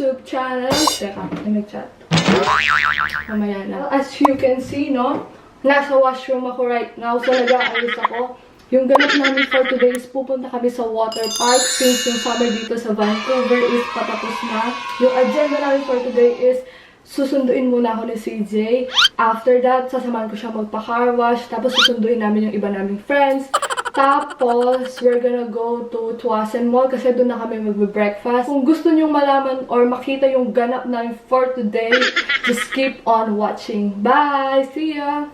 YouTube channel. Teka, nag-chat. Mamaya na. As you can see, no? Nasa washroom ako right now. So, nag-aalis ako. Yung ganap namin for today is pupunta kami sa water park. Since yung summer dito sa Vancouver is patapos na. Yung agenda namin for today is susunduin muna ako ni CJ. After that, sasamahan ko siya magpa-car wash. Tapos susunduin namin yung iba naming friends. Tapos, we're gonna go to Tuasen Mall kasi doon na kami magbe-breakfast. Kung gusto nyo malaman or makita yung ganap namin for today, just keep on watching. Bye! See ya!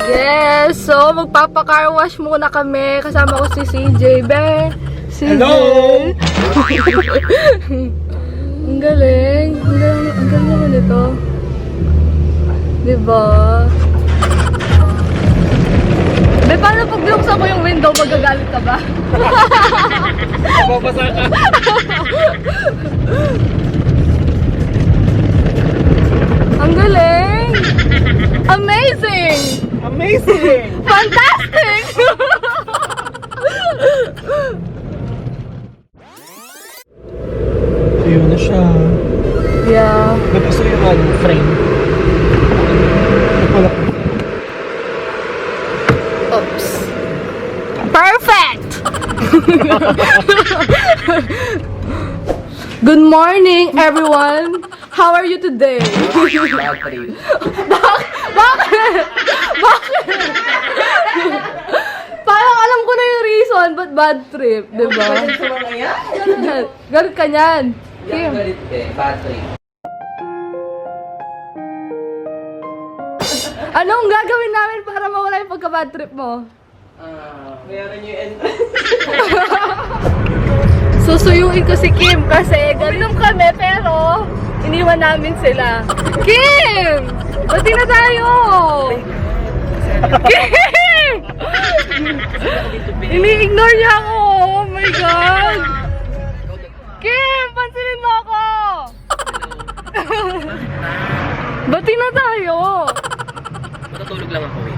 Yes! So, magpapa-car wash muna kami. Kasama ko si CJ. Be! CJ! Hello! Ang galing. Ang galing naman ito. Diba? Be, paano pag binuksan ko yung window, magagalit ka ba? Babasa ka. Ang galing! Amazing! Amazing! Fantastic! Ayun na siya. Yeah. Gusto yung frame. Oops. Perfect! Good morning, everyone! How are you today? Bad trip. Bakit? Bakit? Parang alam ko na yung reason, but bad trip, di ba? Galit ka niyan. Kim. Galit eh, bad trip. Anong gagawin namin para mawala yung pagka-bad trip mo? Bayaran niyo yung entrance. Susuyuin ko si Kim kasi ganun kami pero iniwan namin sila. Kim! Bati na tayo! Kim! Ini-ignore niya ako! Oh my God! Kim! Pansinin mo ako! Bati na tayo! Matutulog lang ako eh.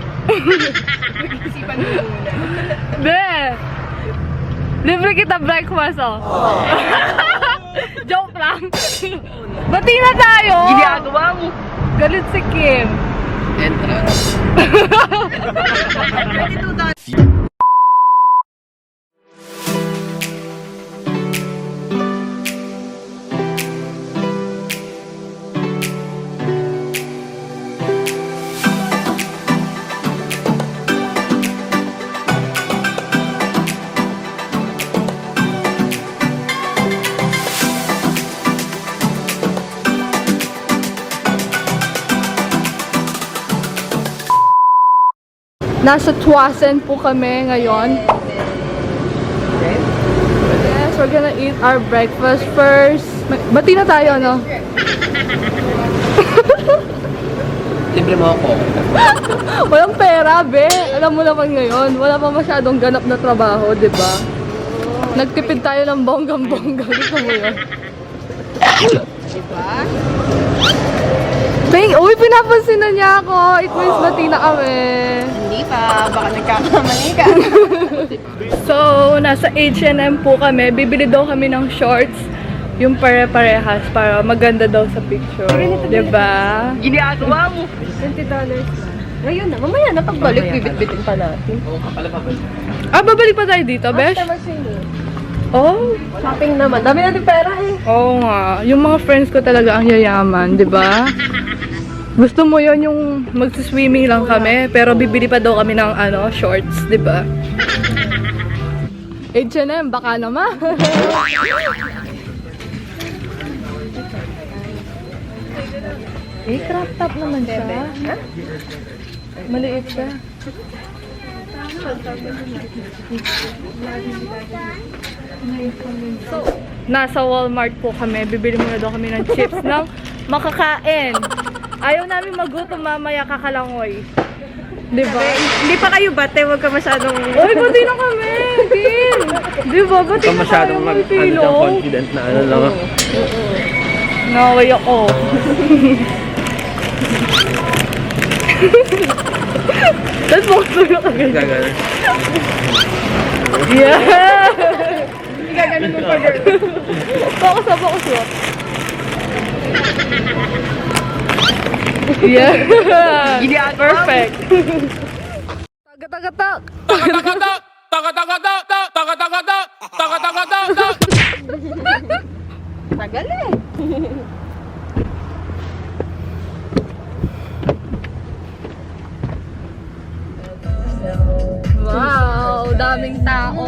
Nag-isipan mo muna. Be! Libre kita breakfast, oh. Joke lang. Bati na tayo! Ginagawa mo. Galit si Kim. Entrance. Nasa Tuasen po kami ngayon. Yes, we're gonna eat our breakfast first. Bati na tayo, no? Libre mo ako. Walang pera, be. Alam mo naman ngayon, wala pa masyadong ganap na trabaho, di ba? Nagtipid tayo ng bonggang-bongga. Gusto mo yun? Diba? Uy, pinapansin na niya ako. It means bati na kami. Hindi pa, baka nagkakamali ka. So, nasa H&M po kami. Bibili daw kami ng shorts. Yung pare-parehas para maganda daw sa picture. Diba? Ginagawa mo. $20 na. Ngayon na, mamaya na pagbalik, bibit-bitin pa natin. Oo, kapala pa ba? Ah, babalik pa tayo dito, Besh? Oh, Shopping naman, dami natin pera eh. oo nga. Yung mga friends ko talaga ang yayaman, di ba? Gusto mo yon yung magsiswimming lang kami, pero bibili pa daw kami ng shorts, di ba? H&M, baka naman. Crop top naman siya. Maliit siya. So, nasa Walmart po kami. Bibili muna daw kami ng chips ng makakain. Ayaw namin magutom mamaya kakalangoy. Diba? Hindi pa kayo bate, huwag ka masyadong... Uy, bati na kami! Kim! Diba? Bati na tayo may pilong. confident na ano lang. Naway ako. Tapos buksuyo ka ganyan. Gagana. Yeah! Gaganon mo pa girl. Focus na, focus mo. Yeah! Perfect! Taga-taga-tak! Tagal eh! Wow! Daming tao!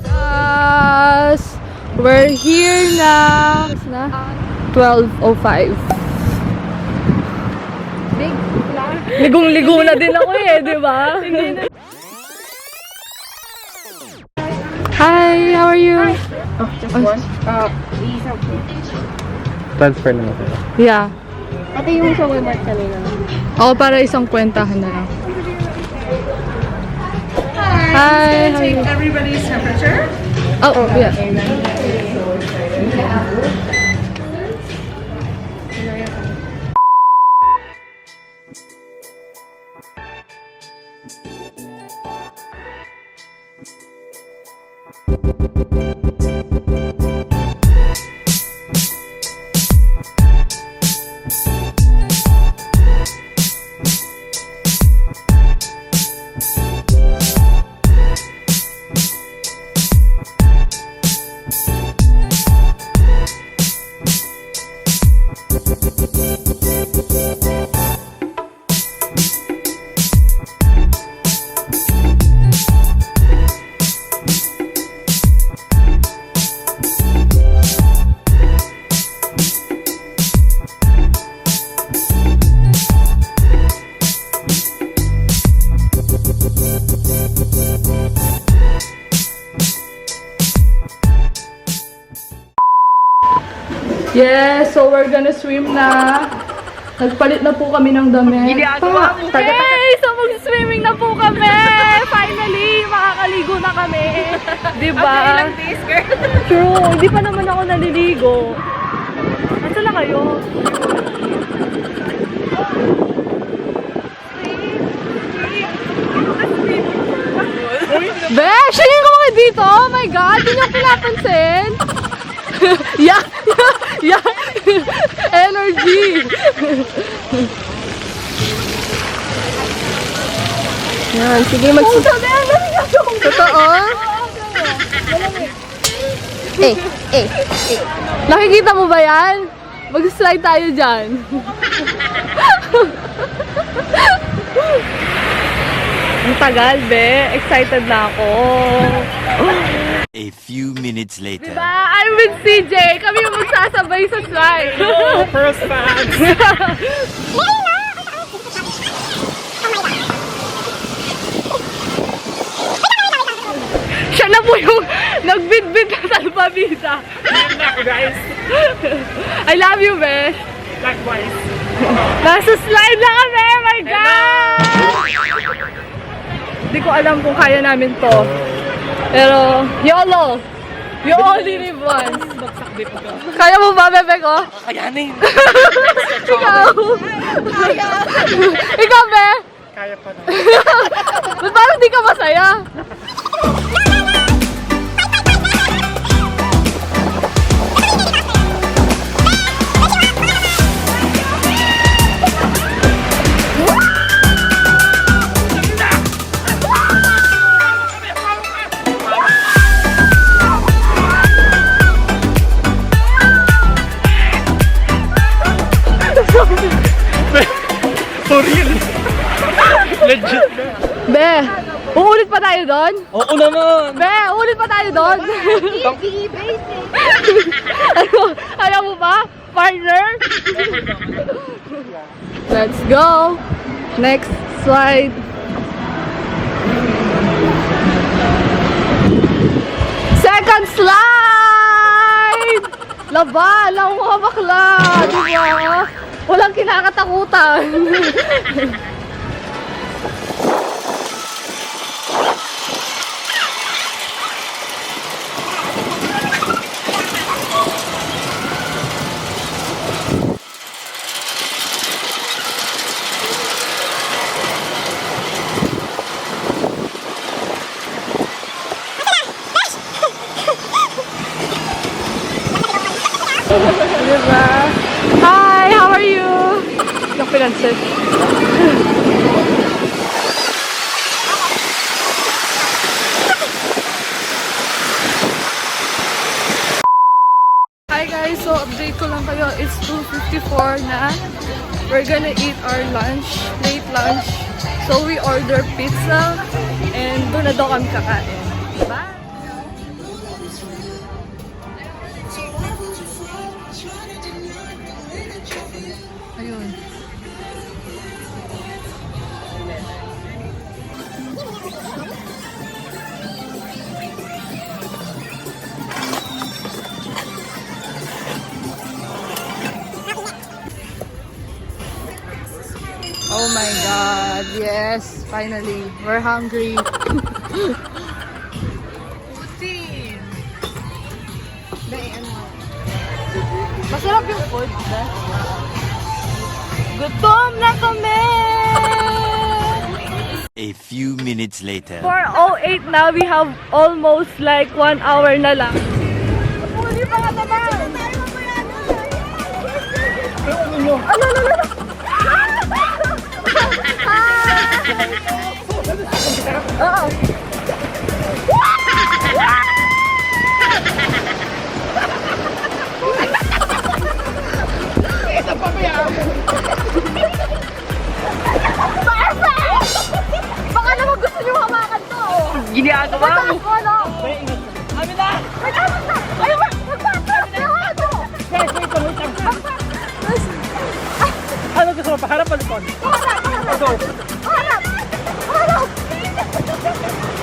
Yes! We're here na! 12:05. Ligong-ligo na din ako eh, di ba? Hi, how are you? Transfer na natin. Yeah. Ito yung sa Walmart kanina. Ako para isang kwentahan na lang. Hi, how are you? Everybody's temperature. Oh, yeah. Yes, so we're gonna swim na. Nagpalit na po kami ng damit. Okay, so mag-swimming na po kami. Finally, makakaligo na kami. Diba? After ilang days, girl. True, hindi pa naman ako naliligo. Nasaan na kayo? Besh, hingin ko kayo dito. Oh my God, hindi niyo pinapansin. Yeah. Energy. Yan, sige Totoo? Nakikita mo ba yan? Mag-slide tayo dyan. Ang tagal, be. Excited na ako. A few minutes later. Diba? I'm with CJ. Kami yung magsasabay sa slide. First fans! Siya na po yung nagbidbid na salbabida. guys! I love you, Besh. Likewise. Nasa slide na kami! My God! Hindi ko alam kung kaya namin to. Pero, YOLO! You only live once. Kaya mo ba, bebe ko? Kayanin! Ikaw! Ikaw, be? Kaya pa na. Ba't parang di ka masaya? For real! Legit na. Be, uulit pa tayo doon? Oo naman! Be, uulit pa tayo doon? Easy, basic. Ayaw mo ba? Partner? Let's go! Next slide. Second slide! Laba, lang mga bakla! Diba? Walang kinakatakutan. Diba? Hi, how are you? Yung pinansin. Hi guys, so update ko lang kayo. It's 2:54 na. We're gonna eat our lunch, late lunch. So we order pizza and doon na daw kami kakain. Bye! Ayun. Oh my God, yes, finally, we're hungry. Masarap yung food, ba? Gutom na kami! A few minutes later. 4:08 na, we have almost like 1 hour na lang. Huli pa nga naman! Oo. Baka naman gusto niyo hawakan to. Ginagawa mo. Ako, no? Amin na! Ayun ba? Magpapas na ako! Guys, wait lang. Ano gusto mo? Paharap o likod? Go. Harap!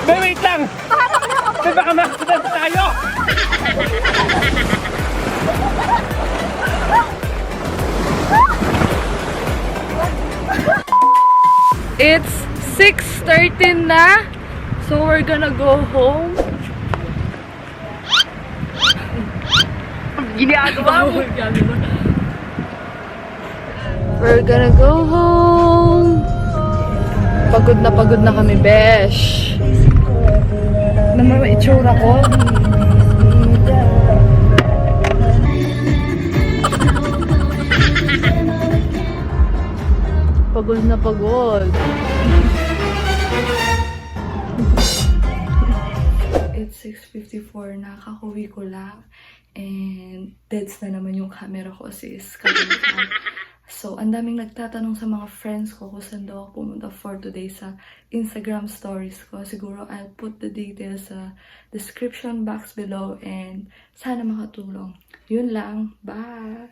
Wait lang! Paharap na ako! May baka makakasal tayo! It's 6:13 na. So we're gonna go home. Ginagawa mo! We're gonna go home. Pagod na kami, besh. Naman may itsura ko. Pagod na pagod. It's 6:54 na, kakauwi ko lang. And deads na naman yung camera ko, sis. So, ang daming nagtatanong sa mga friends ko kung saan daw ako pumunta for today sa Instagram stories ko. Siguro, I'll put the details sa description box below and sana makatulong. Yun lang. Bye!